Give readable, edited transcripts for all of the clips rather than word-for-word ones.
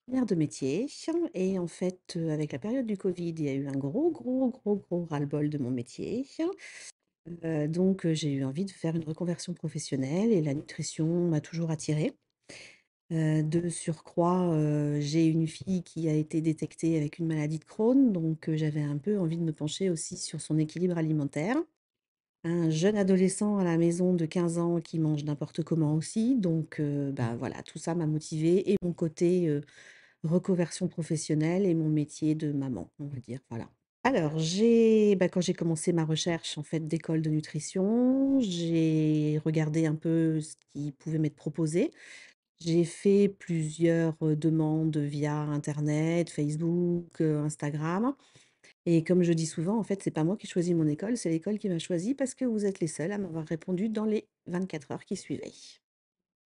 Mère de métier et en fait, avec la période du covid, il y a eu un gros, gros, gros, gros ras-le-bol de mon métier. Donc j'ai eu envie de faire une reconversion professionnelle et la nutrition m'a toujours attirée. De surcroît, j'ai une fille qui a été détectée avec une maladie de Crohn, donc j'avais un peu envie de me pencher aussi sur son équilibre alimentaire. Un jeune adolescent à la maison de 15 ans qui mange n'importe comment aussi, donc bah, voilà, tout ça m'a motivée et mon côté, reconversion professionnelle et mon métier de maman, on va dire, voilà. Alors quand j'ai commencé ma recherche en fait d'école de nutrition, j'ai regardé un peu ce qui pouvait m'être proposé. J'ai fait plusieurs, demandes via internet, Facebook, Instagram et comme je dis souvent, en fait, c'est pas moi qui choisis mon école, c'est l'école qui m'a choisie parce que vous êtes les seuls à m'avoir répondu dans les 24 heures qui suivaient.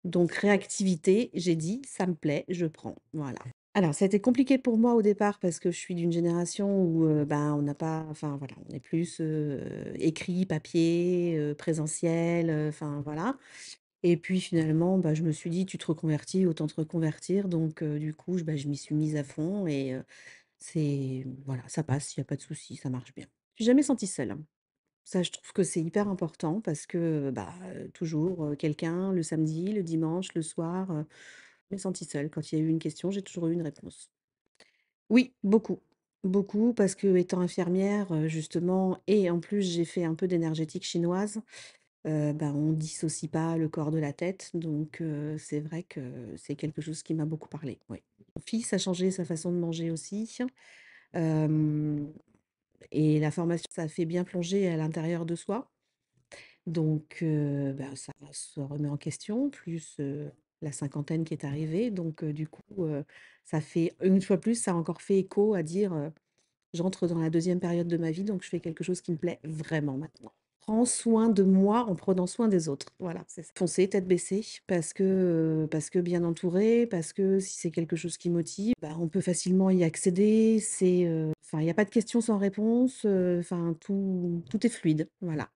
Donc réactivité, j'ai dit: «Ça me plaît, je prends», voilà. Alors, ça a été compliqué pour moi au départ parce que je suis d'une génération où, ben, on n'a pas enfin voilà, on est plus, écrit, papier, présentiel, enfin voilà et puis finalement, bah, je me suis dit: «Tu te reconvertis, autant te reconvertir», donc du coup, je m'y suis mise à fond et c'est voilà, ça passe, il y a pas de souci, ça marche bien. Je suis jamais sentie seule, hein. Ça, je trouve que c'est hyper important parce que, bah, toujours, quelqu'un le samedi, le dimanche, le soir, je m'ai sentie seule. Quand il y a eu une question, j'ai toujours eu une réponse. Oui, beaucoup. Beaucoup parce que étant infirmière, justement et en plus j'ai fait un peu d'énergétique chinoise, bah, on dissocie pas le corps de la tête donc c'est vrai que c'est quelque chose qui m'a beaucoup parlé, oui. Mon fils a changé sa façon de manger aussi, hem et la formation, ça fait bien plonger à l'intérieur de soi donc bah, ça se remet en question plus, la cinquantaine qui est arrivée donc du coup, ça fait une fois plus, ça a encore fait écho à dire, j'entre dans la deuxième période de ma vie, donc je fais quelque chose qui me plaît vraiment maintenant. Prends soin de moi en prenant soin des autres. Voilà, c'est ça. Foncer tête baissée parce que bien entouré, parce que si c'est quelque chose qui motive, bah, on peut facilement y accéder. Enfin, il y a pas de questions sans réponse, enfin tout est fluide, voilà.